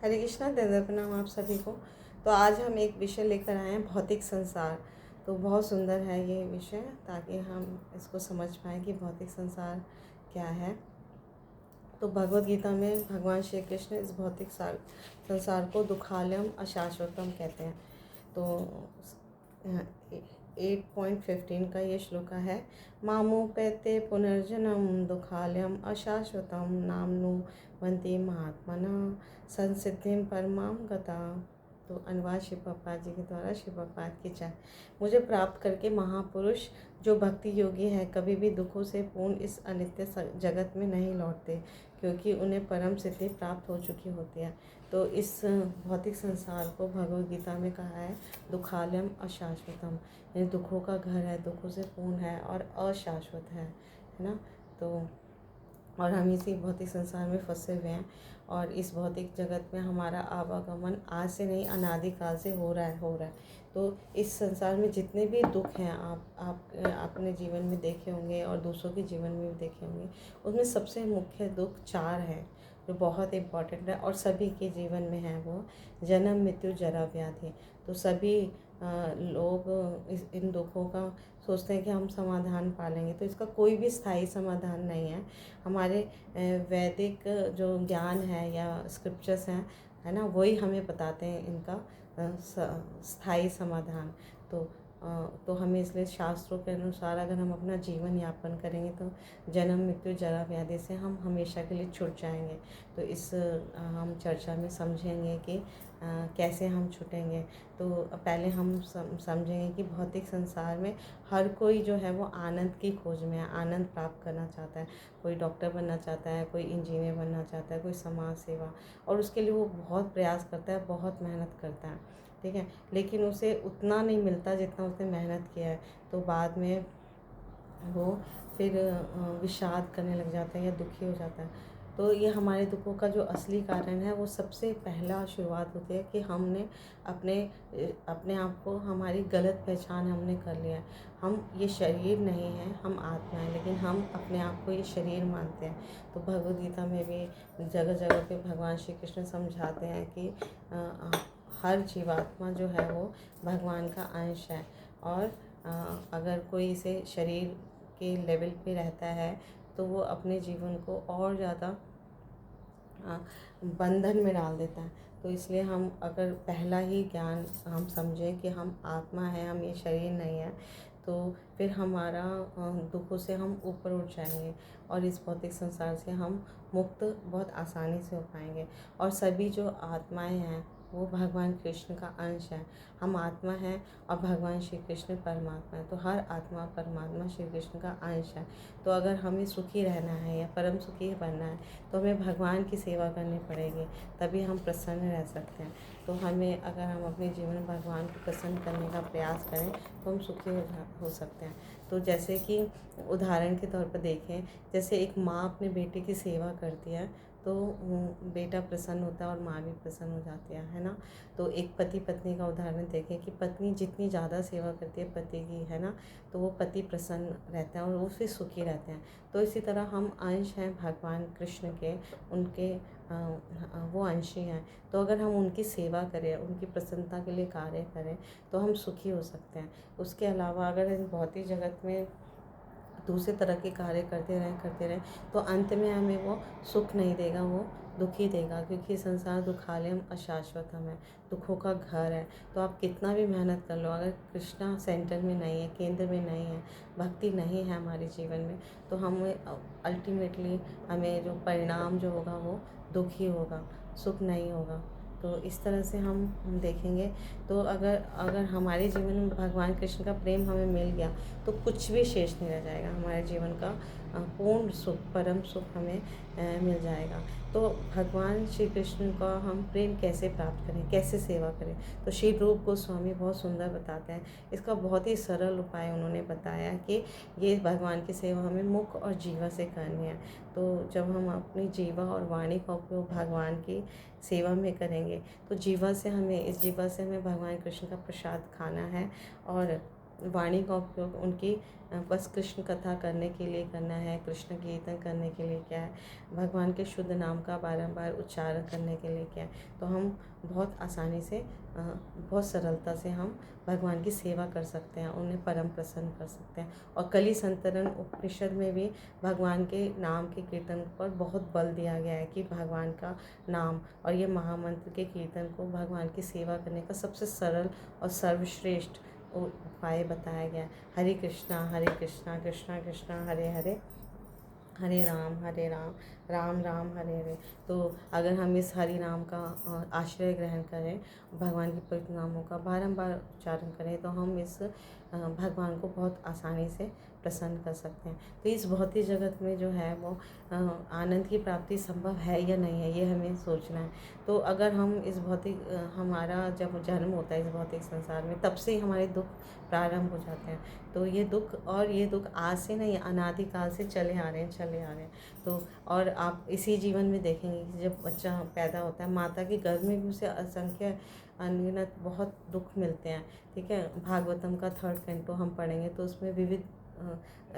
हरे कृष्णा, दंडवत प्रणाम आप सभी को। तो आज हम एक विषय लेकर आए हैं, भौतिक संसार। तो बहुत सुंदर है ये विषय, ताकि हम इसको समझ पाएँ कि भौतिक संसार क्या है। तो भगवद गीता में भगवान श्री कृष्ण इस भौतिक संसार को दुखालयम अशाश्वतम कहते हैं। तो 8.15 का ये श्लोका है। मामुपैते पुनर्जन्म दुखालयम अशाश्वतम नामनु वन्ति महात्मना संसिद्धिम परमाम गता। तो अनुवाद शिव प्रभुपाद जी के द्वारा। शिव प्रभुपाद की जय। मुझे प्राप्त करके महापुरुष जो भक्ति योगी है कभी भी दुखों से पूर्ण इस अनित्य जगत में नहीं लौटते, क्योंकि उन्हें परम सिद्धि प्राप्त हो चुकी होती है। तो इस भौतिक संसार को भगवद गीता में कहा है दुखालयम अशाश्वतम, यानी दुखों का घर है, दुखों से पूर्ण है और अशाश्वत है ना। तो और हम इसी भौतिक संसार में फंसे हुए हैं, और इस भौतिक जगत में हमारा आवागमन आज से नहीं अनादिकाल से हो रहा है। तो इस संसार में जितने भी दुख हैं आप अपने जीवन में देखे होंगे और दूसरों के जीवन में भी देखे होंगे, उसमें सबसे मुख्य दुख 4 हैं जो बहुत इम्पॉर्टेंट है और सभी के जीवन में है। वो जन्म, मृत्यु, जरा, व्याधि। तो सभी लोग इन दुखों का सोचते हैं कि हम समाधान पालेंगे, तो इसका कोई भी स्थायी समाधान नहीं है। हमारे वैदिक जो ज्ञान है या स्क्रिप्चर्स हैं, है ना, वही हमें बताते हैं इनका स्थायी समाधान। तो हमें इसलिए शास्त्रों के अनुसार अगर हम अपना जीवन यापन करेंगे तो जन्म, मृत्यु, जरा, व्याधि से हम हमेशा के लिए छूट जाएंगे। तो इस हम चर्चा में समझेंगे कि कैसे हम छूटेंगे। तो पहले हम समझेंगे कि भौतिक संसार में हर कोई जो है वो आनंद की खोज में है, आनंद प्राप्त करना चाहता है। कोई डॉक्टर बनना चाहता है, कोई इंजीनियर बनना चाहता है, कोई समाज सेवा, और उसके लिए वो बहुत प्रयास करता है, बहुत मेहनत करता है, ठीक है। लेकिन उसे उतना नहीं मिलता जितना उसने मेहनत किया है। तो बाद में वो फिर विषाद करने लग जाता है या दुखी हो जाता है। तो ये हमारे दुखों का जो असली कारण है, वो सबसे पहला शुरुआत होती है कि हमने अपने आप को, हमारी गलत पहचान हमने कर लिया है। हम ये शरीर नहीं है, हम आत्मा है, लेकिन हम अपने आप को ये शरीर मानते हैं। तो भगवद गीता में भी जगह जगह पे भगवान श्री कृष्ण समझाते हैं कि हर जीवात्मा जो है वो भगवान का अंश है, और अगर कोई इसे शरीर के लेवल पे रहता है तो वो अपने जीवन को और ज़्यादा बंधन में डाल देता है। तो इसलिए हम अगर पहला ही ज्ञान हम समझें कि हम आत्मा है, हम ये शरीर नहीं है, तो फिर हमारा दुखों से हम ऊपर उठ जाएंगे और इस भौतिक संसार से हम मुक्त बहुत आसानी से हो पाएंगे। और सभी जो आत्माएं हैं वो भगवान कृष्ण का अंश है। हम आत्मा हैं और भगवान श्री कृष्ण परमात्मा है। तो हर आत्मा परमात्मा श्री कृष्ण का अंश है। तो अगर हमें सुखी रहना है या परम सुखी बनना है तो हमें भगवान की सेवा करनी पड़ेगी, तभी हम प्रसन्न रह सकते हैं। तो हमें, अगर हम अपने जीवन में भगवान को प्रसन्न करने का प्रयास करें तो हम सुखी हो सकते हैं। तो जैसे कि उदाहरण के तौर पर देखें, जैसे एक माँ अपने बेटे की सेवा करती है तो बेटा प्रसन्न होता है और माँ भी प्रसन्न हो जाती है ना। तो एक पति पत्नी का उदाहरण देखें कि पत्नी जितनी ज़्यादा सेवा करती है पति की, है ना, तो वो पति प्रसन्न रहते हैं और वो फिर सुखी रहते हैं। तो इसी तरह हम अंश हैं भगवान कृष्ण के, उनके वो अंशी हैं। तो अगर हम उनकी सेवा करें, उनकी प्रसन्नता के लिए कार्य करें तो हम सुखी हो सकते हैं। उसके अलावा अगर इस भौतिक जगत में दूसरे तरह के कार्य करते रहें तो अंत में हमें वो सुख नहीं देगा, वो दुखी देगा, क्योंकि संसार दुखालयम अशाश्वतम है, दुखों का घर है। तो आप कितना भी मेहनत कर लो, अगर कृष्णा सेंटर में नहीं है, केंद्र में नहीं है, भक्ति नहीं है हमारे जीवन में, तो हमें अल्टीमेटली हमें जो परिणाम जो होगा वो दुखी होगा, सुख नहीं होगा। तो इस तरह से हम देखेंगे। तो अगर हमारे जीवन में भगवान कृष्ण का प्रेम हमें मिल गया तो कुछ भी शेष नहीं रह जाएगा, हमारे जीवन का पूर्ण सुख, परम सुख हमें मिल जाएगा। तो भगवान श्री कृष्ण का हम प्रेम कैसे प्राप्त करें, कैसे सेवा करें, तो श्री रूप गोस्वामी बहुत सुंदर बताते हैं। इसका बहुत ही सरल उपाय उन्होंने बताया कि ये भगवान की सेवा हमें मुख और जीवा से करनी है। तो जब हम अपनी जीवा और वाणी का उपयोग भगवान की सेवा में करेंगे तो जीवा से हमें, इस जीवा से हमें भगवान कृष्ण का प्रसाद खाना है, और वाणी का उपयोग उनकी बस कृष्ण कथा करने के लिए करना है, कृष्ण कीर्तन करने के लिए क्या है, भगवान के शुद्ध नाम का बारंबार उच्चारण करने के लिए क्या है। तो हम बहुत आसानी से बहुत सरलता से हम भगवान की सेवा कर सकते हैं, उन्हें परम प्रसन्न कर सकते हैं। और कली संतरण उपनिषद में भी भगवान के नाम के कीर्तन पर बहुत बल दिया गया है कि भगवान का नाम और ये महामंत्र के कीर्तन को भगवान की सेवा करने का सबसे सरल और सर्वश्रेष्ठ उपाय बताया गया है। हरे कृष्णा कृष्णा कृष्णा हरे हरे, हरे राम राम राम हरे हरे। तो अगर हम इस हरि नाम का आश्रय ग्रहण करें, भगवान के पवित्र नामों का बारंबार उच्चारण करें, तो हम इस भगवान को बहुत आसानी से प्रसन्न कर सकते हैं। तो इस भौतिक जगत में जो है वो आनंद की प्राप्ति संभव है या नहीं है, ये हमें सोचना है। तो अगर हम इस भौतिक हमारा जब जन्म होता है इस भौतिक संसार में, तब से ही हमारे दुख प्रारंभ हो जाते हैं। तो ये दुख आज से नहीं, अनादिकाल से चले आ रहे हैं। तो और आप इसी जीवन में देखेंगे कि जब बच्चा पैदा होता है, माता के गर्भ में भी उसे असंख्य अनगिनत बहुत दुख मिलते हैं। ठीक है, भागवतम का 3rd कैंटो हम पढ़ेंगे तो उसमें विविध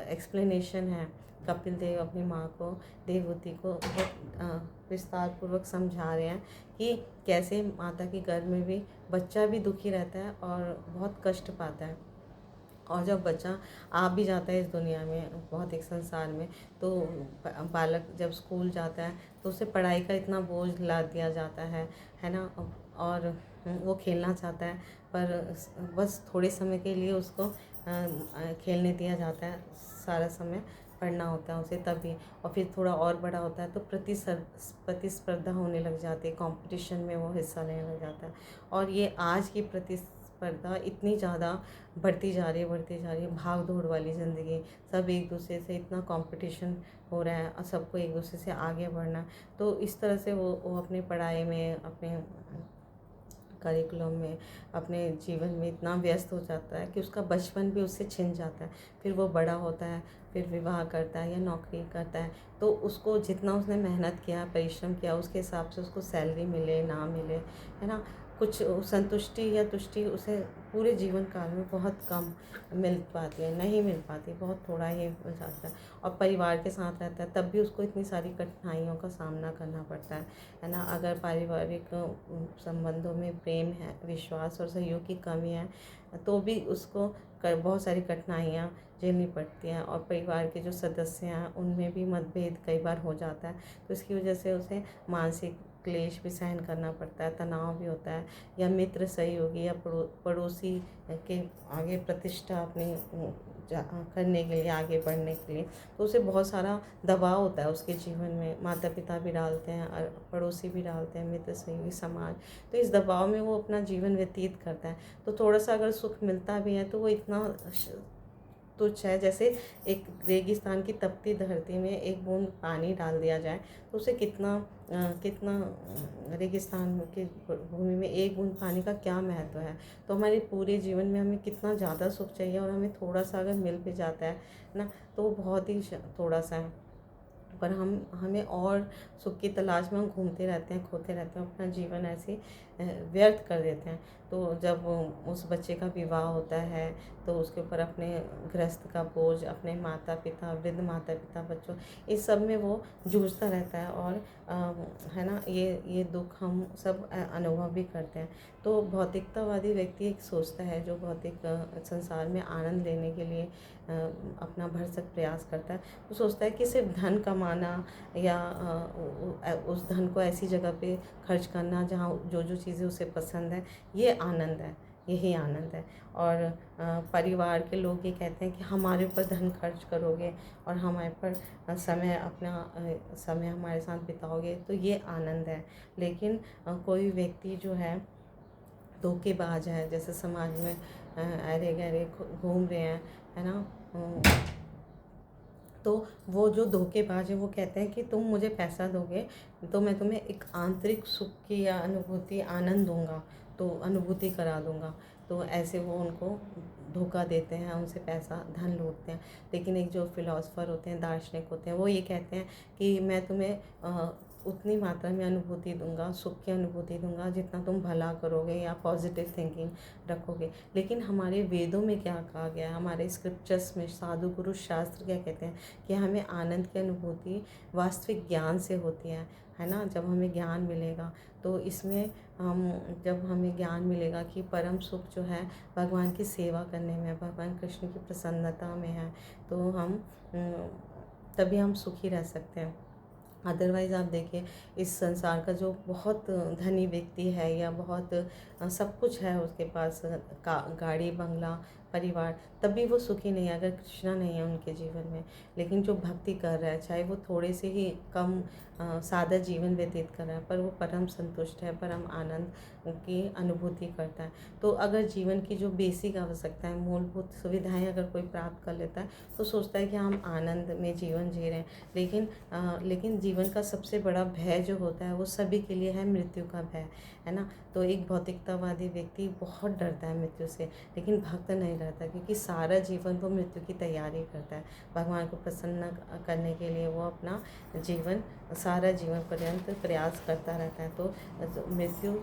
एक्सप्लेनेशन है। कपिल देव अपनी माँ को, देवहूति को बहुत विस्तार पूर्वक समझा रहे हैं कि कैसे माता के गर्भ में भी बच्चा भी दुखी रहता है और बहुत कष्ट पाता है। और जब बच्चा आ भी जाता है इस दुनिया में, भौतिक संसार में, तो बालक जब स्कूल जाता है तो उसे पढ़ाई का इतना बोझ ला दिया जाता है ना। और वो खेलना चाहता है पर बस थोड़े समय के लिए उसको खेलने दिया जाता है, सारा समय पढ़ना होता है उसे तभी। और फिर थोड़ा और बड़ा होता है तो प्रतिस्पर्धा होने लग जाती है, कंपटीशन में वो हिस्सा लेने लग जाता है। और ये आज की प्रतिस्पर्धा इतनी ज़्यादा बढ़ती जा रही है, भाग दौड़ वाली ज़िंदगी, सब एक दूसरे से इतना कंपटीशन हो रहा है और सबको एक दूसरे से आगे बढ़ना है। तो इस तरह से वो अपनी पढ़ाई में, अपने करिकुलम में, अपने जीवन में इतना व्यस्त हो जाता है कि उसका बचपन भी उससे छिन जाता है। फिर वो बड़ा होता है, फिर विवाह करता है या नौकरी करता है, तो उसको जितना उसने मेहनत किया, परिश्रम किया, उसके हिसाब से उसको सैलरी मिले ना मिले, है ना, कुछ संतुष्टि या तुष्टि उसे पूरे जीवन काल में बहुत कम मिल पाती है, नहीं मिल पाती, बहुत थोड़ा ही हो जाता है। और परिवार के साथ रहता है तब भी उसको इतनी सारी कठिनाइयों का सामना करना पड़ता है ना। अगर पारिवारिक संबंधों में प्रेम है, विश्वास और सहयोग की कमी है, तो भी उसको बहुत सारी कठिनाइयाँ झेलनी पड़ती हैं। और परिवार के जो सदस्य हैं उनमें भी मतभेद कई बार हो जाता है, तो इसकी वजह से उसे मानसिक क्लेश भी सहन करना पड़ता है, तनाव भी होता है। या मित्र, सहयोगी या पड़ोसी के आगे प्रतिष्ठा अपनी करने के लिए, आगे बढ़ने के लिए, तो उसे बहुत सारा दबाव होता है उसके जीवन में। माता पिता भी डालते हैं और पड़ोसी भी डालते हैं, मित्र, सहयोगी, समाज। तो इस दबाव में वो अपना जीवन व्यतीत करता है। तो थोड़ा सा अगर सुख मिलता भी है तो वो इतना तुच्छ है, जैसे एक रेगिस्तान की तपती धरती में एक बूंद पानी डाल दिया जाए तो उसे कितना रेगिस्तान की भूमि में एक बूंद पानी का क्या महत्व है। तो हमारे पूरे जीवन में हमें कितना ज़्यादा सुख चाहिए और हमें थोड़ा सा अगर मिल भी जाता है ना, तो वो बहुत ही थोड़ा सा है। पर हमें और सुख की तलाश में हम घूमते रहते हैं, खोते रहते हैं, अपना जीवन ऐसे व्यर्थ कर देते हैं। तो जब उस बच्चे का विवाह होता है तो उसके ऊपर अपने गृहस्थ का बोझ, अपने माता पिता, वृद्ध माता पिता, बच्चों, इस सब में वो जूझता रहता है। और है ना, ये दुख हम सब अनुभव भी करते हैं। तो भौतिकतावादी व्यक्ति एक सोचता है, जो भौतिक संसार में आनंद लेने के लिए अपना भरसक प्रयास करता है, वो सोचता है कि सिर्फ धन कमाना या उस धन को ऐसी जगह पे खर्च करना जहाँ जो जो चीज़ें उसे पसंद है, ये आनंद है, यही आनंद है। और परिवार के लोग ये कहते हैं कि हमारे ऊपर धन खर्च करोगे और हमारे पर समय हमारे साथ बिताओगे तो ये आनंद है। लेकिन कोई व्यक्ति जो है धोखेबाज है, जैसे समाज में अरे गहरे घूम रहे हैं, है ना, तो वो जो धोखेबाज है वो कहते हैं कि तुम मुझे पैसा दोगे तो मैं तुम्हें एक आंतरिक सुख की या अनुभूति, आनंद दूंगा, तो अनुभूति करा दूंगा। तो ऐसे वो उनको धोखा देते हैं, उनसे पैसा, धन लूटते हैं। लेकिन एक जो फिलोसफर होते हैं, दार्शनिक होते हैं, वो ये कहते हैं कि मैं तुम्हें उतनी मात्रा में अनुभूति दूंगा, सुख की अनुभूति दूंगा जितना तुम भला करोगे या पॉजिटिव थिंकिंग रखोगे। लेकिन हमारे वेदों में क्या कहा गया है, हमारे स्क्रिप्चर्स में साधु पुरुष शास्त्र क्या कहते हैं कि हमें आनंद की अनुभूति वास्तविक ज्ञान से होती है ना। जब हमें ज्ञान मिलेगा तो इसमें हम, जब हमें ज्ञान मिलेगा कि परम सुख जो है भगवान की सेवा करने में, भगवान कृष्ण की प्रसन्नता में है, तो हम तभी हम सुखी रह सकते हैं। अदरवाइज़ आप देखिए, इस संसार का जो बहुत धनी व्यक्ति है या बहुत सब कुछ है उसके पास, गाड़ी बंगला परिवार, तभी वो सुखी नहीं है अगर कृष्णा नहीं है उनके जीवन में। लेकिन जो भक्ति कर रहा है, चाहे वो थोड़े से ही कम सादा जीवन व्यतीत कर रहा है, पर वो परम संतुष्ट है, परम आनंद की अनुभूति करता है। तो अगर जीवन की जो बेसिक आवश्यकताएं, मूलभूत सुविधाएं अगर कोई प्राप्त कर लेता है तो सोचता है कि हम आनंद में जीवन जी रहे हैं। लेकिन जीवन का सबसे बड़ा भय जो होता है वो सभी के लिए है, मृत्यु का भय, है ना। तो एक भौतिकतावादी व्यक्ति बहुत डरता है मृत्यु से, लेकिन भक्त नहीं डरता, क्योंकि सारा जीवन वो मृत्यु की तैयारी करता है। भगवान को प्रसन्न करने के लिए वो अपना जीवन, सारा जीवन पर्यंत प्रयास करता रहता है। तो मृत्यु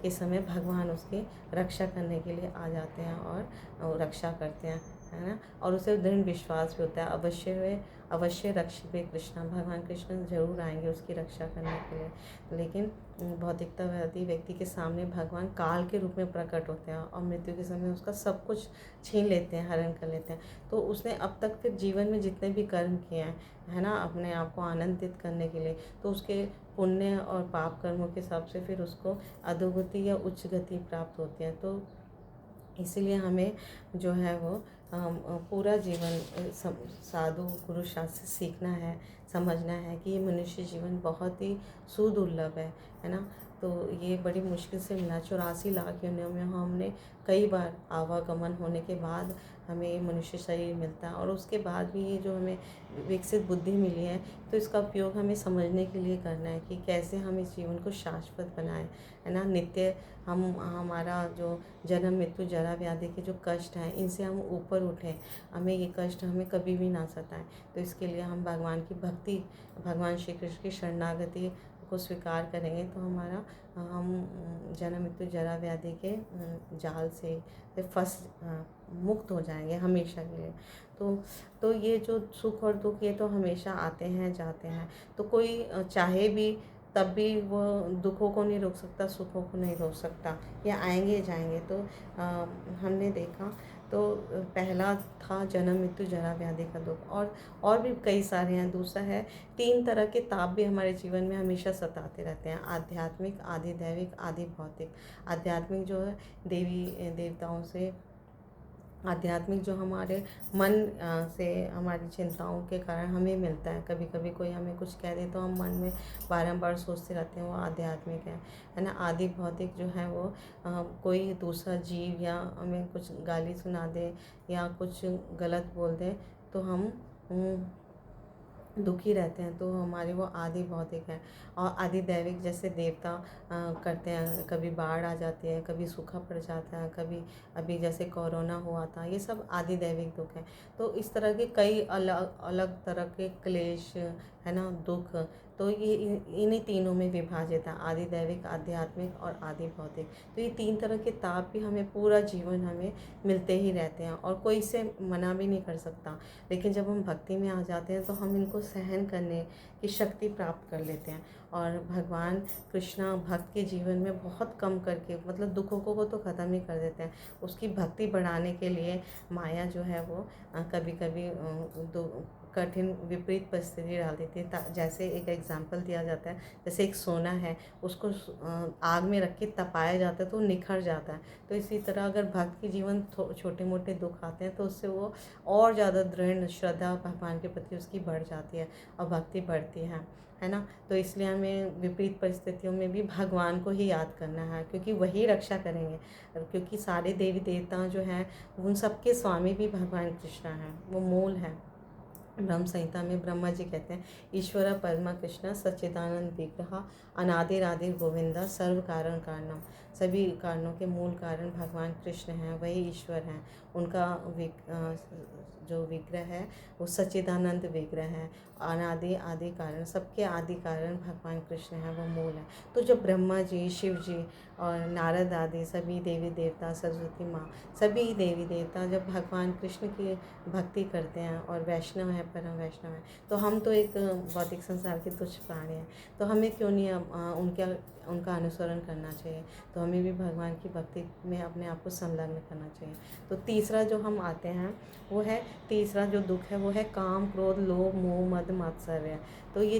के समय भगवान उसकी रक्षा करने के लिए आ जाते हैं और रक्षा करते हैं, है ना। और उसे दृढ़ विश्वास भी होता है, अवश्य रक्षिते कृष्णा, भगवान कृष्ण जरूर आएंगे उसकी रक्षा करने के लिए। लेकिन भौतिकतावादी व्यक्ति के सामने भगवान काल के रूप में प्रकट होते हैं और मृत्यु के समय उसका सब कुछ छीन लेते हैं, हरण कर लेते हैं। तो उसने अब तक फिर जीवन में जितने भी कर्म किए हैं, है ना, अपने आप को आनंदित करने के लिए, तो उसके पुण्य और पाप कर्मों के हिसाब से फिर उसको अधोगति या उच्च गति प्राप्त होती है। तो इसीलिए हमें जो है वो पूरा जीवन साधु गुरु शास्त्र सीखना है, समझना है कि ये मनुष्य जीवन बहुत ही सुदुर्लभ है ना। तो ये बड़ी मुश्किल से मिला, 84 लाख योनियों में हमने कई बार आवागमन होने के बाद हमें ये मनुष्य शरीर मिलता है। और उसके बाद भी ये जो हमें विकसित बुद्धि मिली है, तो इसका उपयोग हमें समझने के लिए करना है कि कैसे हम इस जीवन को शाश्वत बनाएं, है ना। नित्य हम, हमारा जो जन्म मृत्यु जरा व्याधि के जो कष्ट हैं, इनसे हम ऊपर उठें, हमें ये कष्ट हमें कभी भी ना सताएं। तो इसके लिए हम भगवान की भक्ति, भगवान श्री कृष्ण की शरणागति को स्वीकार करेंगे, तो हमारा हम जन्म मृत्यु जरा व्याधि के जाल से मुक्त हो जाएंगे हमेशा के लिए। तो ये जो सुख और दुख, ये तो हमेशा आते हैं जाते हैं। तो कोई चाहे भी तब भी वो दुखों को नहीं रोक सकता, सुखों को नहीं रोक सकता, ये आएंगे जाएंगे। तो हमने देखा, तो पहला था जन्म मृत्यु जरा व्याधि का दुख, और भी कई सारे हैं। दूसरा है 3 तरह के ताप भी हमारे जीवन में हमेशा सताते रहते हैं, आध्यात्मिक, आदि दैविक, आदि भौतिक। आध्यात्मिक जो है देवी देवताओं से, आध्यात्मिक जो हमारे मन से, हमारी चिंताओं के कारण हमें मिलता है। कभी कभी कोई हमें कुछ कह दे तो हम मन में बारंबार सोचते रहते हैं, वो आध्यात्मिक है ना। आदि भौतिक जो है वो कोई दूसरा जीव या हमें कुछ गाली सुना दे या कुछ गलत बोल दे तो हम दुखी रहते हैं, तो हमारे वो आदि भौतिक है। और आदि दैविक जैसे देवता करते हैं, कभी बाढ़ आ जाती है, कभी सूखा पड़ जाता है, कभी अभी जैसे कोरोना हुआ था, ये सब आदि दैविक दुख है। तो इस तरह के कई अलग अलग तरह के क्लेश, है ना, दुख, तो ये इन्हीं तीनों में विभाजित है, आदि दैविक, आध्यात्मिक और आदि भौतिक। तो ये 3 तरह के ताप भी हमें पूरा जीवन हमें मिलते ही रहते हैं और कोई इसे मना भी नहीं कर सकता। लेकिन जब हम भक्ति में आ जाते हैं तो हम इनको सहन करने की शक्ति प्राप्त कर लेते हैं। और भगवान कृष्णा भक्त के जीवन में बहुत कम करके, मतलब दुखों को तो ख़त्म ही कर देते हैं। उसकी भक्ति बढ़ाने के लिए माया जो है वो कभी कभी कठिन विपरीत परिस्थिति डाल देती है। जैसे एक एग्जाम्पल दिया जाता है, जैसे एक सोना है, उसको आग में रख के तपाया जाता है तो निखर जाता है। तो इसी तरह अगर भक्त के जीवन छोटे मोटे दुख आते हैं तो उससे वो और ज़्यादा दृढ़ श्रद्धा भगवान के प्रति उसकी बढ़ जाती है और भक्ति बढ़ती है ना। तो इसलिए हमें विपरीत परिस्थितियों में भी भगवान को ही याद करना है, क्योंकि वही रक्षा करेंगे। क्योंकि सारे देवी देवता जो हैं उन सबके स्वामी भी भगवान कृष्ण हैं, वो मूल है। ब्रह्म संहिता में ब्रह्मा जी कहते हैं, ईश्वर परमा कृष्ण सच्चिदानंद विग्रह अनादिरादिर गोविंदा सर्व कारण कारणम। सभी कारणों के मूल कारण भगवान कृष्ण हैं, वही ईश्वर हैं। उनका जो विग्रह है वो सच्चिदानंद विग्रह है। अनादि आदि कारण, सबके आदि कारण भगवान कृष्ण हैं, वो मूल है। तो जब ब्रह्मा जी, शिव जी और नारद आदि सभी देवी देवता, सरस्वती माँ, सभी देवी देवता जब भगवान कृष्ण की भक्ति करते हैं और वैष्णव हैं, परम वैष्णव हैं, तो हम तो एक भौतिक संसार के तुच्छ प्राणी हैं, तो हमें क्यों नहीं उनका अनुसरण करना चाहिए। तो हमें भी भगवान की भक्ति में अपने आप को संलग्न करना चाहिए। तो तीसरा जो हम आते हैं वो है, तीसरा जो दुख है वो है काम, क्रोध, लोभ, मोह, मद, मात्सर्य। तो ये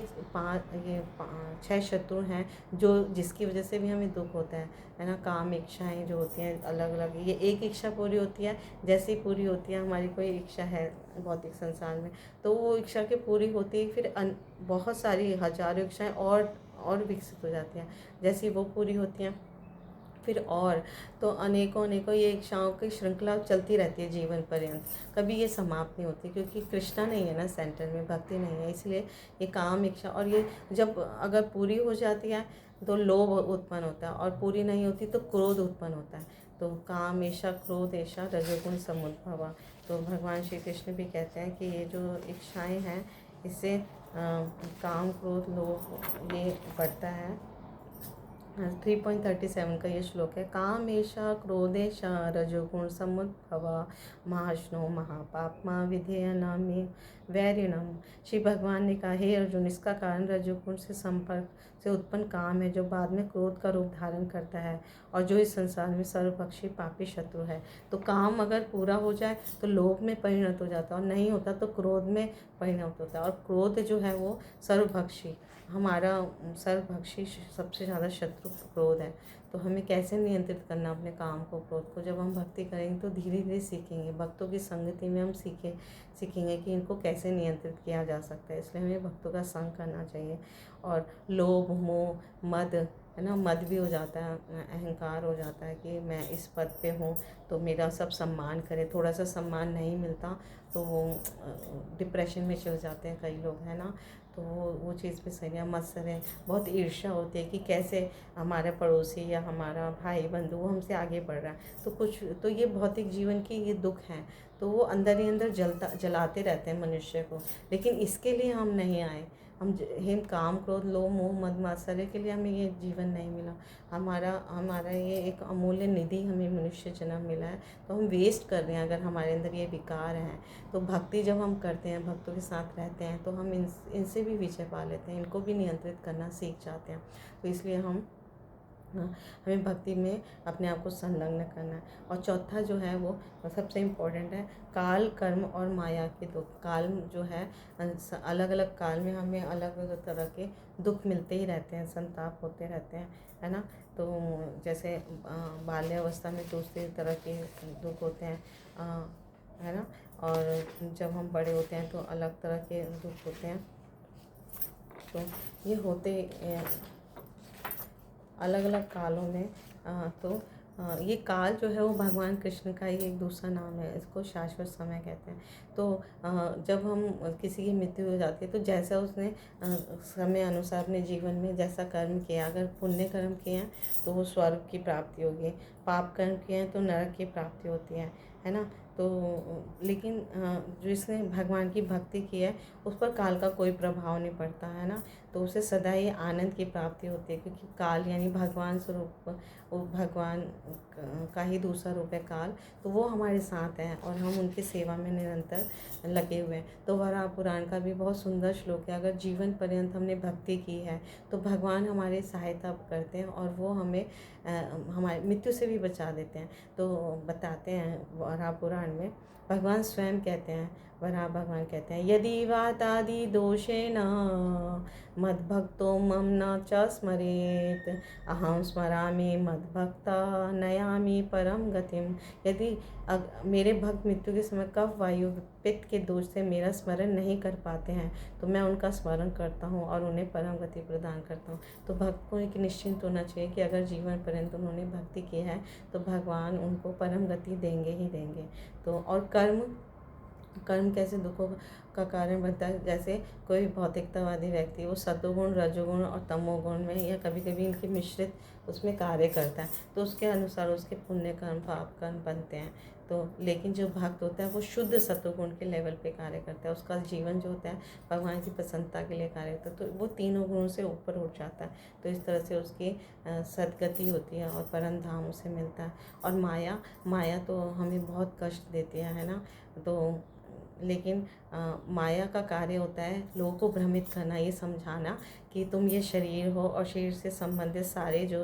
छह शत्रु हैं जो जिसकी वजह से भी हमें दुख होता है ना। काम इच्छाएं जो होती हैं अलग अलग, ये एक इच्छा पूरी होती है, जैसे ही पूरी होती है हमारी कोई इच्छा है भौतिक संसार में, तो वो इच्छा के पूरी होती है फिर बहुत सारी हजारों इच्छाएं और विकसित हो जाती हैं। जैसे ही वो पूरी होती हैं फिर और, तो अनेकों अनेकों ये इच्छाओं की श्रृंखला चलती रहती है जीवन पर्यंत, कभी ये समाप्त नहीं होती, क्योंकि कृष्णा नहीं है ना सेंटर में, भक्ति नहीं है। इसलिए ये काम इच्छा, और ये जब अगर पूरी हो जाती है तो लोभ उत्पन्न होता है, और पूरी नहीं होती तो क्रोध उत्पन्न होता है। तो काम ऐशा, क्रोध ऐशा, रजोगुण समुद्भवा। तो भगवान श्री कृष्ण भी कहते हैं कि ये जो इच्छाएँ हैं इससे काम, क्रोध, लोभ ये बढ़ता है। 3.37 का ये श्लोक है। कामेशा क्रोधेशा रजोगुण समुद्भवा महाष्णो महापाप्मा विधेयना में वैरिणम। श्री भगवान ने कहा, हे अर्जुन, इसका कारण रजोगुण से संपर्क से उत्पन्न काम है, जो बाद में क्रोध का रूप धारण करता है और जो इस संसार में सर्वपक्षी पापी शत्रु है। तो काम अगर पूरा हो जाए तो लोभ में परिणत हो जाता है, और नहीं होता तो क्रोध में परिणत होता है। और क्रोध जो है वो सर्वभक्षी, हमारा सर्वभक्षी सबसे ज़्यादा शत्रु क्रोध है। तो हमें कैसे नियंत्रित करना अपने काम को, क्रोध को। जब हम भक्ति करेंगे तो धीरे धीरे सीखेंगे, भक्तों की संगति में हम सीखेंगे कि इनको कैसे नियंत्रित किया जा सकता है। इसलिए हमें भक्तों का संग करना चाहिए। और लोभ, मोह, मद है ना, मद भी हो जाता है, अहंकार हो जाता है कि मैं इस पद पे हूँ तो मेरा सब सम्मान करे। थोड़ा सा सम्मान नहीं मिलता तो वो डिप्रेशन में चल जाते हैं कई लोग, है ना। तो वो चीज़ भी सही है। मत्सर्य, बहुत ईर्ष्या होती है कि कैसे हमारे पड़ोसी या हमारा भाई बंधु वो हमसे आगे बढ़ रहा है। तो ये भौतिक जीवन की ये दुख हैं, तो वो अंदर ही अंदर जलाते रहते हैं मनुष्य को। लेकिन इसके लिए हम नहीं आए, हम काम, क्रोध, लोभ, मोह, मद, मात्सर्य के लिए हमें ये जीवन नहीं मिला। हमारा ये एक अमूल्य निधि हमें मनुष्य जन्म मिला है, तो हम वेस्ट कर रहे हैं अगर हमारे अंदर ये विकार हैं। तो भक्ति जब हम करते हैं, भक्तों के साथ रहते हैं, तो हम इनसे भी विजय पा लेते हैं, इनको भी नियंत्रित करना सीख जाते हैं। तो इसलिए हमें भक्ति में अपने आप को संलग्न करना है। और चौथा जो है वो सबसे इम्पोर्टेंट है, काल, कर्म और माया के दुख। काल जो है, अलग अलग काल में हमें अलग अलग तरह के दुख मिलते ही रहते हैं, संताप होते रहते हैं, है ना। तो जैसे बाल्यावस्था में दूसरे तरह के दुख होते हैं, है ना। और जब हम बड़े होते हैं तो अलग तरह के दुख होते हैं। तो ये होते अलग अलग कालों में। तो ये काल जो है वो भगवान कृष्ण का ही एक दूसरा नाम है, इसको शाश्वत समय कहते हैं। तो जब हम किसी की मृत्यु हो जाती है तो जैसा उसने समय अनुसार अपने जीवन में जैसा कर्म किया, अगर पुण्य कर्म किए हैं तो वो स्वर्ग की प्राप्ति होगी, पाप कर्म किए हैं तो नरक की प्राप्ति होती है ना। तो लेकिन जिसने भगवान की भक्ति की है उस पर काल का कोई प्रभाव नहीं पड़ता, है ना। तो उसे सदा ही आनंद की प्राप्ति होती है, क्योंकि काल यानी भगवान स्वरूप, वो भगवान का ही दूसरा रूप है काल। तो वो हमारे साथ हैं और हम उनकी सेवा में निरंतर लगे हुए हैं। तो वराह पुराण का भी बहुत सुंदर श्लोक है, अगर जीवन पर्यंत हमने भक्ति की है तो भगवान हमारी सहायता करते हैं और वो हमें हमारी मृत्यु से भी बचा देते हैं। तो बताते हैं वराह पुराण में, भगवान स्वयं कहते हैं, वराह भगवान कहते हैं, यदि वातादि दोषेण मद्भक्तो मम न च स्मरेत अहम स्मरामि मद्भक्ता नयामि परम गतिम। यदि मेरे भक्त मृत्यु के समय कफ, वायु, पित्त के दोष से मेरा स्मरण नहीं कर पाते हैं तो मैं उनका स्मरण करता हूँ और उन्हें परम गति प्रदान करता हूँ। तो भक्त को एक निश्चिंत होना चाहिए कि अगर जीवन पर्यंत उन्होंने भक्ति की है तो भगवान उनको परम गति देंगे ही देंगे। तो और कर्म कैसे दुखों का कारण बनता है। जैसे कोई भौतिकतावादी व्यक्ति वो सतोगुण, रजोगुण और तमोगुण में या कभी कभी इनके मिश्रित उसमें कार्य करता है, तो उसके अनुसार उसके पुण्य कर्म पाप कर्म बनते हैं। तो लेकिन जो भक्त होता है वो शुद्ध सतोगुण के लेवल पे कार्य करता है, उसका जीवन जो होता है भगवान की प्रसन्नता के लिए कार्य करता है, तो वो तीनों गुणों से ऊपर उठ जाता है। तो इस तरह से उसकी सद्गति होती है और परम धाम उसे मिलता है। और माया माया तो हमें बहुत कष्ट देती है ना। तो लेकिन माया का कार्य होता है लोगों को भ्रमित करना, ये समझाना कि तुम ये शरीर हो और शरीर से संबंधित सारे जो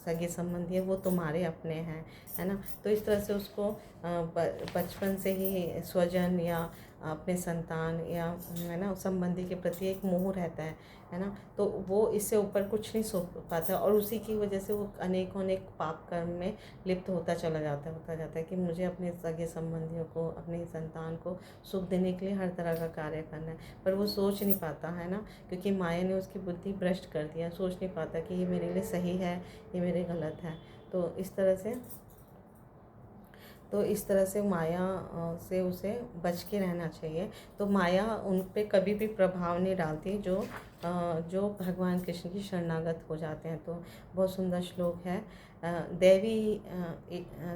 सगे संबंधी है वो तुम्हारे अपने हैं, है ना। तो इस तरह से उसको बचपन से ही स्वजन या अपने संतान या है ना संबंधी के प्रति एक मोह रहता है ना। तो वो इससे ऊपर कुछ नहीं सोच पाता और उसी की वजह से वो अनेकों अनेक पाप कर्म में लिप्त होता होता जाता है कि मुझे अपने सगे संबंधियों को, अपनी संतान को सुख देने के लिए हर तरह का कार्य करना है, पर वो सोच नहीं पाता है ना, क्योंकि माया ने उसकी बुद्धि भ्रष्ट कर दिया। सोच नहीं पाता कि ये मेरे लिए सही है, ये मेरे गलत है। तो इस तरह से माया से उसे बच के रहना चाहिए। तो माया उन पे कभी भी प्रभाव नहीं डालती जो भगवान कृष्ण की शरणागत हो जाते हैं। तो बहुत सुंदर श्लोक है, दैवी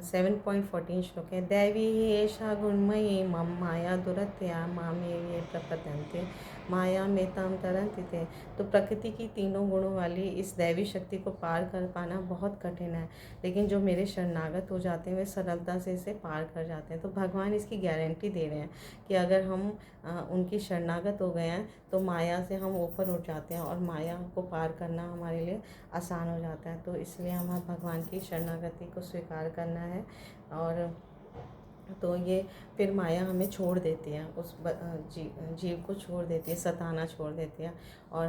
7.14 श्लोक है, दैवी एषा गुणमयी मम माया दुरत्या मामे ये प्रपद्यन्ते माया में ताम तरन्ति ते। तो प्रकृति की तीनों गुणों वाली इस दैवी शक्ति को पार कर पाना बहुत कठिन है, लेकिन जो मेरे शरणागत हो जाते हैं वे सरलता से इसे पार कर जाते हैं। तो भगवान इसकी गारंटी दे रहे हैं कि अगर हम उनकी शरणागत हो गए हैं तो माया से हम ऊपर उठ जाते हैं और माया को पार करना हमारे लिए आसान हो जाता है। तो इसलिए हमें भगवान की शरणागति को स्वीकार करना है। और तो ये फिर माया हमें छोड़ देती है, उस जीव को छोड़ देती है, सताना छोड़ देती है, और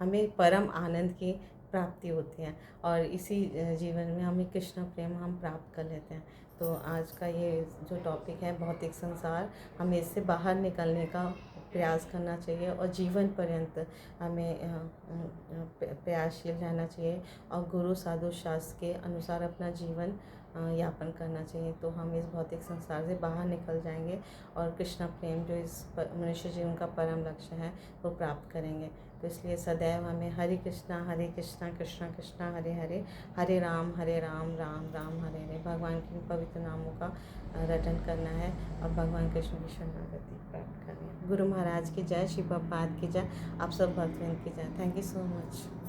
हमें परम आनंद की प्राप्ति होती है। और इसी जीवन में हमें कृष्ण प्रेम हम प्राप्त कर लेते हैं। तो आज का ये जो टॉपिक है भौतिक संसार, हमें इससे बाहर निकलने का प्रयास करना चाहिए और जीवन पर्यंत हमें प्रयासशील रहना चाहिए और गुरु साधु शास्त्र के अनुसार अपना जीवन यापन करना चाहिए। तो हम इस भौतिक संसार से बाहर निकल जाएंगे और कृष्ण प्रेम जो इस मनुष्य जीवन का परम लक्ष्य है वो प्राप्त करेंगे। तो इसलिए सदैव हमें हरे कृष्णा कृष्णा कृष्णा हरे हरे, हरे राम राम राम हरे हरे, भगवान के पवित्र नामों का रटन करना है और भगवान कृष्ण की शरणागति प्राप्त करनी है। गुरु महाराज की जय, श्री प्रभुपाद की जय, आप सब भक्तजन की जय। Thank you so much.